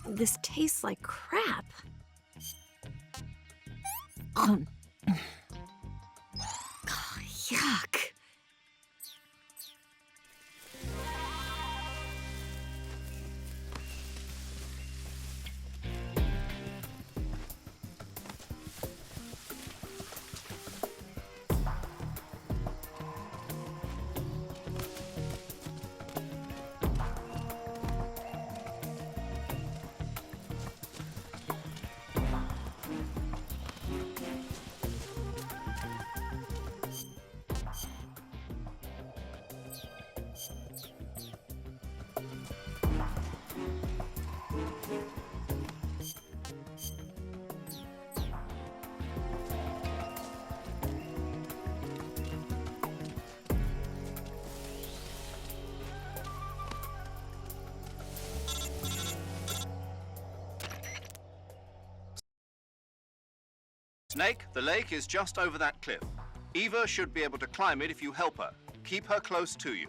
This tastes like crap. Oh, yuck. Snake, the lake is just over that cliff. Eva should be able to climb it if you help her. Keep her close to you.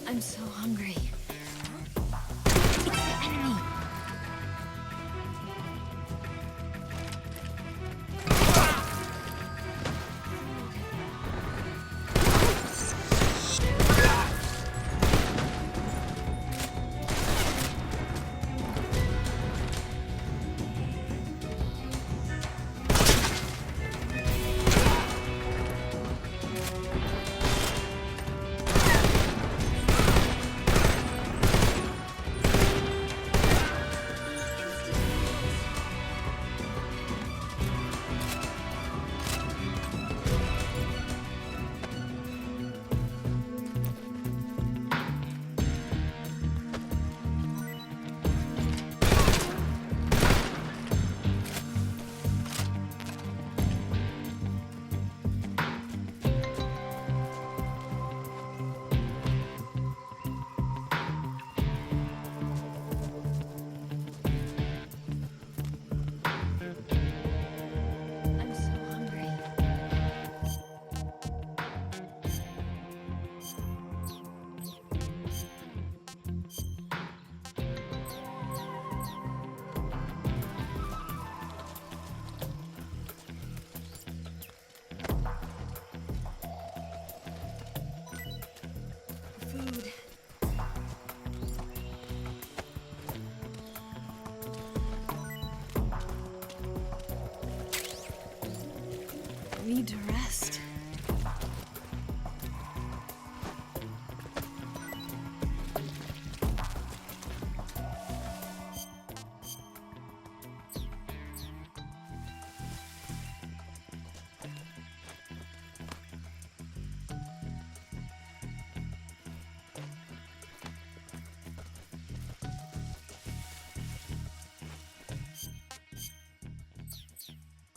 I'm so hungry. It's the enemy. I'm so hungry. Food. I need to rest.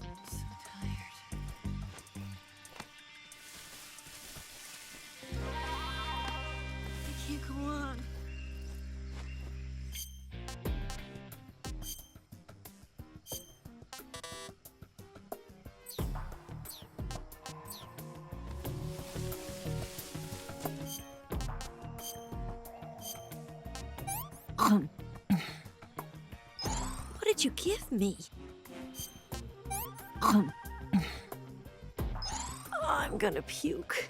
I'm so tired. I can't go on. What did you give me? I'm gonna puke.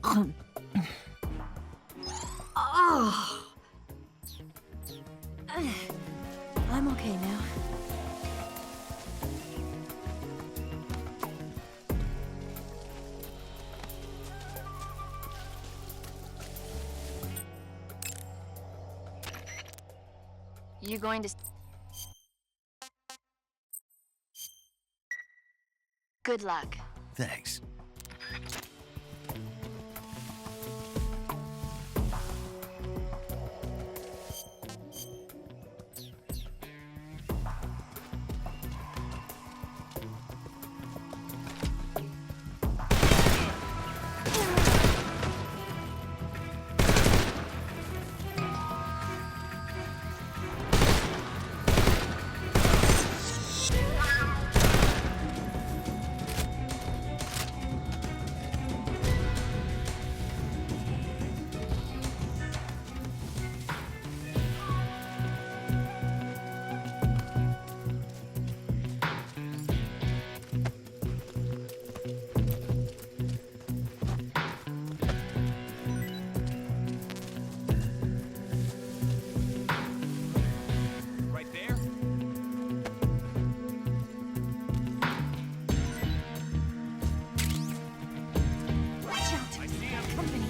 Oh. I'm okay now. You going to... Good luck. Thanks. Right there? Watch out! I see him. Company.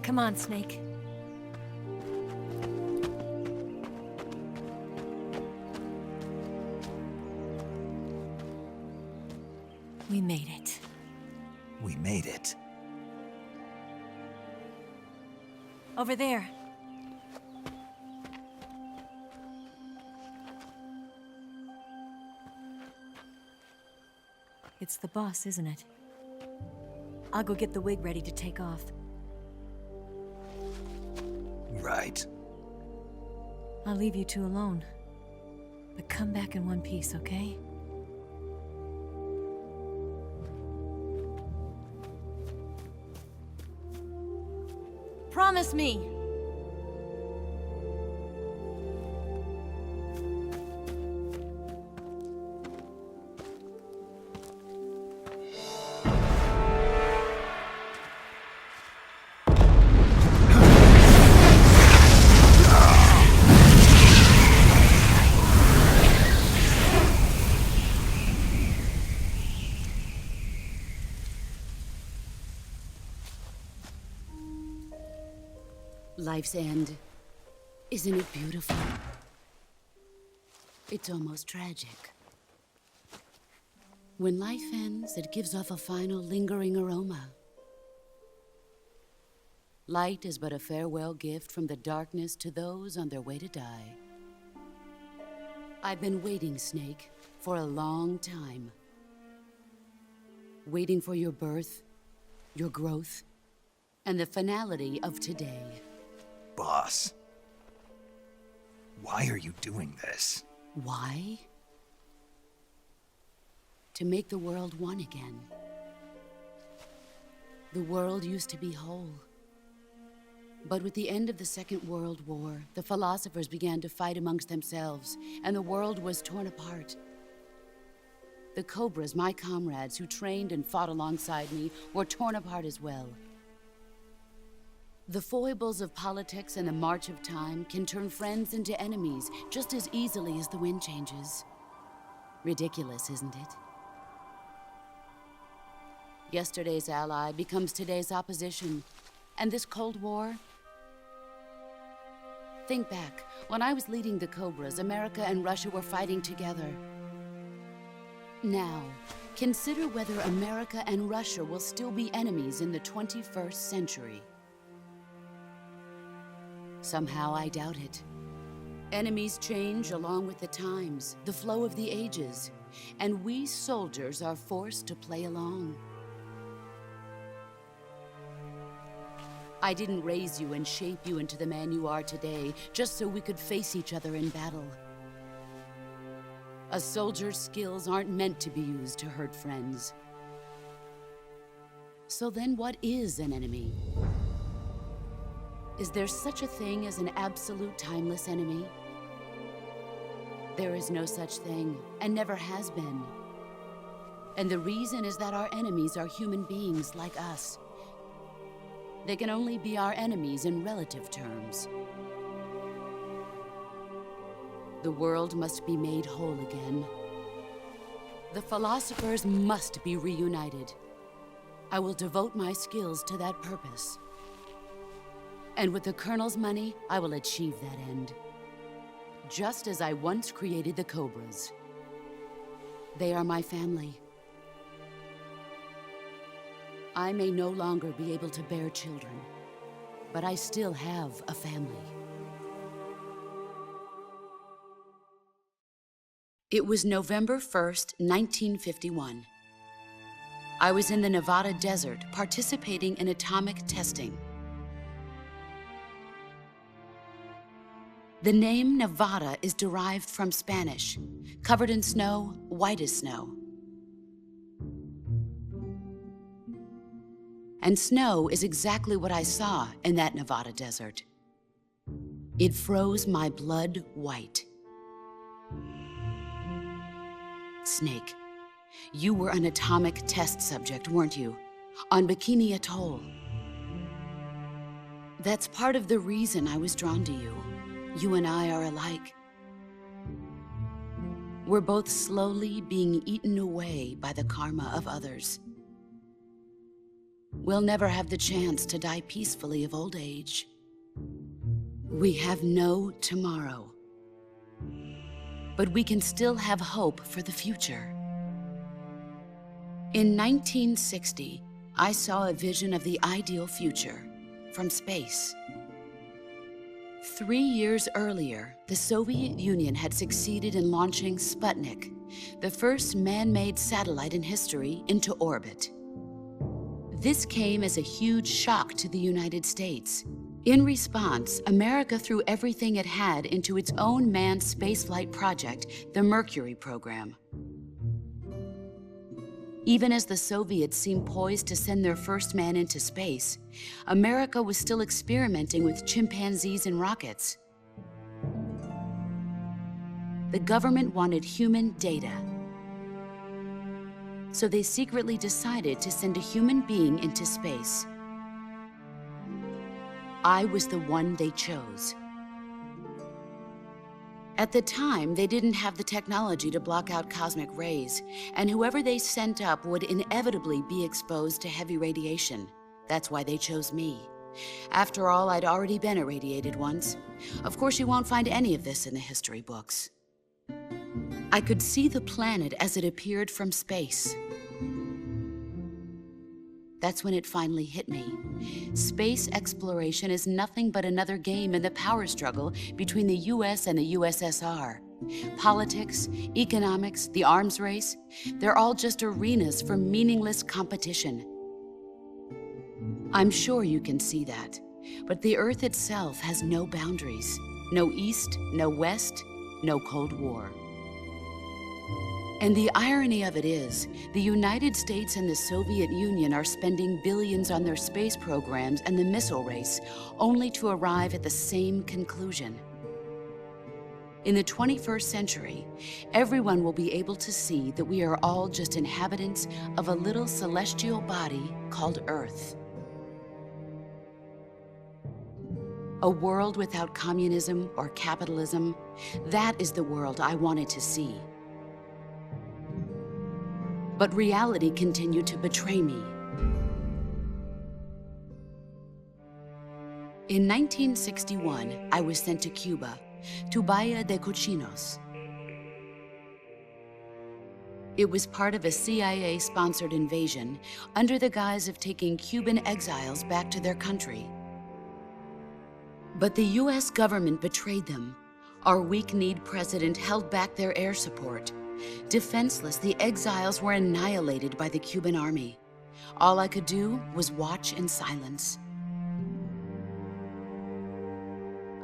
Come on, Snake. We made it. We made it. Over there. It's the boss, isn't it? I'll go get the wig ready to take off. Right. I'll leave you two alone. But come back in one piece, okay? Promise me! Life's end. Isn't it beautiful? It's almost tragic. When life ends, it gives off a final lingering aroma. Light is but a farewell gift from the darkness to those on their way to die. I've been waiting, Snake, for a long time. Waiting for your birth, your growth, and the finality of today. Boss. Why are you doing this? Why? To make the world one again. The world used to be whole. But with the end of the Second World War, the philosophers began to fight amongst themselves, and the world was torn apart. The Cobras, my comrades who trained and fought alongside me, were torn apart as well. The foibles of politics and the march of time can turn friends into enemies just as easily as the wind changes. Ridiculous, isn't it? Yesterday's ally becomes today's opposition, and this Cold War, Think back. When I was leading the Cobras, America and Russia were fighting together. Now, consider whether America and Russia will still be enemies in the 21st century. Somehow I doubt it. Enemies change along with the times, the flow of the ages, and we soldiers are forced to play along. I didn't raise you and shape you into the man you are today just so we could face each other in battle. A soldier's skills aren't meant to be used to hurt friends. So then what is an enemy? Is there such a thing as an absolute timeless enemy? There is no such thing, and never has been. And the reason is that our enemies are human beings like us. They can only be our enemies in relative terms. The world must be made whole again. The philosophers must be reunited. I will devote my skills to that purpose. And with the Colonel's money, I will achieve that end. Just as I once created the Cobras. They are my family. I may no longer be able to bear children, but I still have a family. It was November 1st, 1951. I was in the Nevada desert participating in atomic testing. The name Nevada is derived from Spanish, covered in snow, white as snow. And snow is exactly what I saw in that Nevada desert. It froze my blood white. Snake, you were an atomic test subject, weren't you? On Bikini Atoll. That's part of the reason I was drawn to you. You and I are alike. We're both slowly being eaten away by the karma of others. We'll never have the chance to die peacefully of old age. We have no tomorrow. But we can still have hope for the future. In 1960, I saw a vision of the ideal future from space. 3 years earlier, the Soviet Union had succeeded in launching Sputnik, the first man-made satellite in history, into orbit. This came as a huge shock to the United States. In response, America threw everything it had into its own manned spaceflight project, the Mercury program. Even as the Soviets seemed poised to send their first man into space, America was still experimenting with chimpanzees and rockets. The government wanted human data. So they secretly decided to send a human being into space. I was the one they chose. At the time, they didn't have the technology to block out cosmic rays, and whoever they sent up would inevitably be exposed to heavy radiation. That's why they chose me. After all, I'd already been irradiated once. Of course, you won't find any of this in the history books. I could see the planet as it appeared from space. That's when it finally hit me. Space exploration is nothing but another game in the power struggle between the US and the USSR. Politics, economics, the arms race, they're all just arenas for meaningless competition. I'm sure you can see that, but the Earth itself has no boundaries. No East, no West, no Cold War. And the irony of it is, the United States and the Soviet Union are spending billions on their space programs and the missile race, only to arrive at the same conclusion. In the 21st century, everyone will be able to see that we are all just inhabitants of a little celestial body called Earth. A world without communism or capitalism, that is the world I wanted to see. But reality continued to betray me. In 1961, I was sent to Cuba, to Bahia de Cochinos. It was part of a CIA-sponsored invasion under the guise of taking Cuban exiles back to their country. But the US government betrayed them. Our weak-kneed president held back their air support. Defenseless, the exiles were annihilated by the Cuban army. All I could do was watch in silence.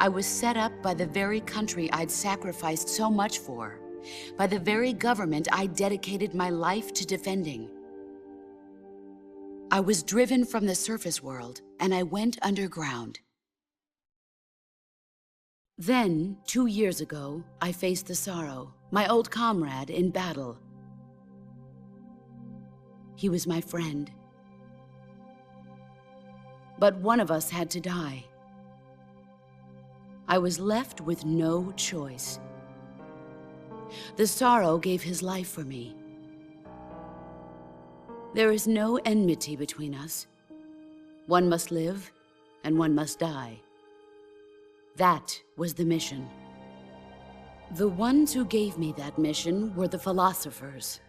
I was set up by the very country I'd sacrificed so much for, by the very government I dedicated my life to defending. I was driven from the surface world, and I went underground. Then, 2 years ago, I faced the sorrow, my old comrade in battle. He was my friend. But one of us had to die. I was left with no choice. The sorrow gave his life for me. There is no enmity between us. One must live, and one must die. That was the mission. The ones who gave me that mission were the philosophers.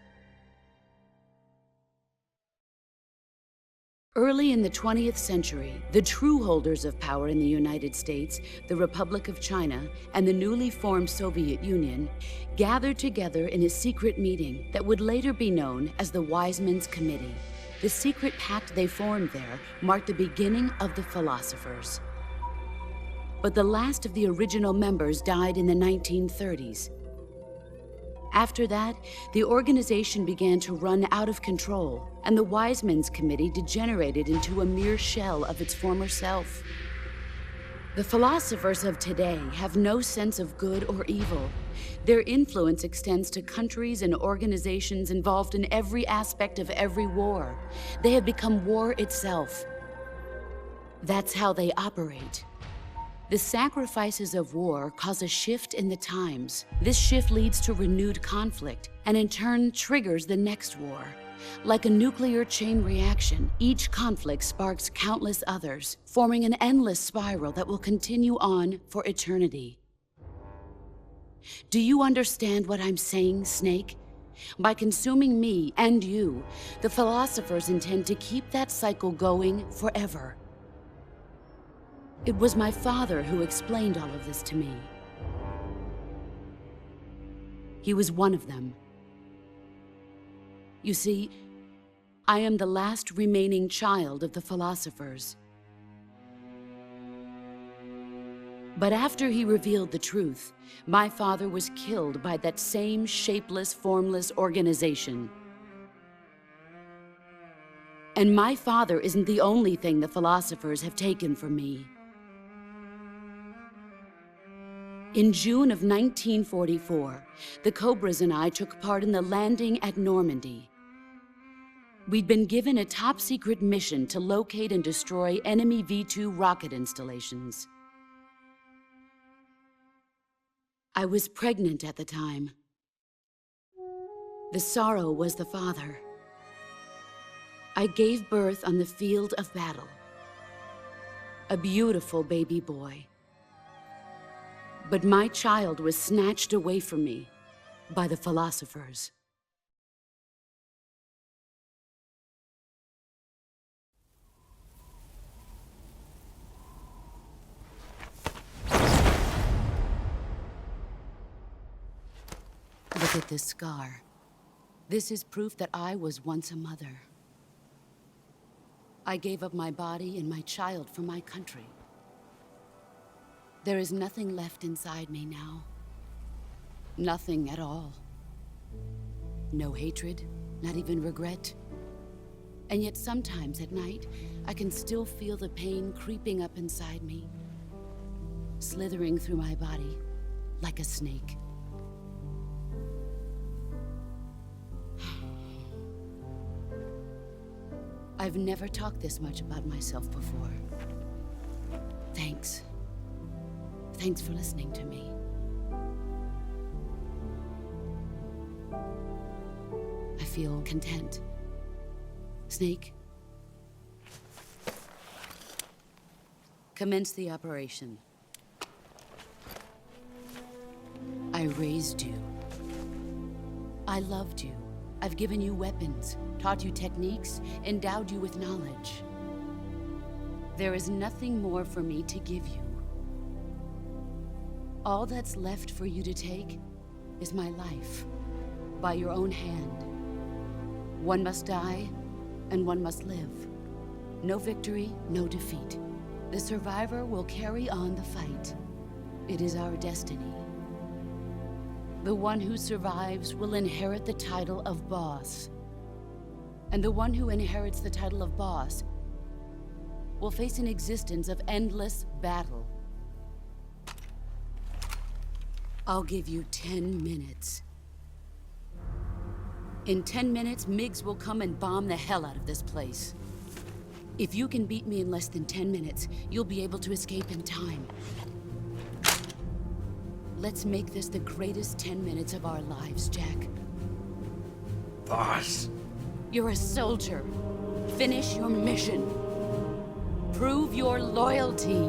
Early in the 20th century, the true holders of power in the United States, the Republic of China, and the newly formed Soviet Union gathered together in a secret meeting that would later be known as the Wise Men's Committee. The secret pact they formed there marked the beginning of the philosophers. But the last of the original members died in the 1930s. After that, the organization began to run out of control, and the Wise Men's Committee degenerated into a mere shell of its former self. The philosophers of today have no sense of good or evil. Their influence extends to countries and organizations involved in every aspect of every war. They have become war itself. That's how they operate. The sacrifices of war cause a shift in the times. This shift leads to renewed conflict, and in turn triggers the next war. Like a nuclear chain reaction, each conflict sparks countless others, forming an endless spiral that will continue on for eternity. Do you understand what I'm saying, Snake? By consuming me and you, the philosophers intend to keep that cycle going forever. It was my father who explained all of this to me. He was one of them. You see, I am the last remaining child of the philosophers. But after he revealed the truth, my father was killed by that same shapeless, formless organization. And my father isn't the only thing the philosophers have taken from me. In June of 1944, the Cobras and I took part in the landing at Normandy. We'd been given a top-secret mission to locate and destroy enemy V-2 rocket installations. I was pregnant at the time. The sorrow was the father. I gave birth on the field of battle. A beautiful baby boy. But my child was snatched away from me by the philosophers. Look at this scar. This is proof that I was once a mother. I gave up my body and my child for my country. There is nothing left inside me now. Nothing at all. No hatred, not even regret. And yet sometimes at night, I can still feel the pain creeping up inside me, slithering through my body like a snake. I've never talked this much about myself before. Thanks. Thanks for listening to me. I feel content. Snake, Commence the operation. I raised you. I loved you. I've given you weapons, taught you techniques, endowed you with knowledge. There is nothing more for me to give you. All that's left for you to take is my life, by your own hand. One must die, and one must live. No victory, no defeat. The survivor will carry on the fight. It is our destiny. The one who survives will inherit the title of boss. And the one who inherits the title of boss will face an existence of endless battle. I'll give you 10 minutes. In 10 minutes, MiGs will come and bomb the hell out of this place. If you can beat me in less than 10 minutes, you'll be able to escape in time. Let's make this the greatest 10 minutes of our lives, Jack. Boss. You're a soldier. Finish your mission. Prove your loyalty.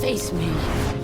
Face me.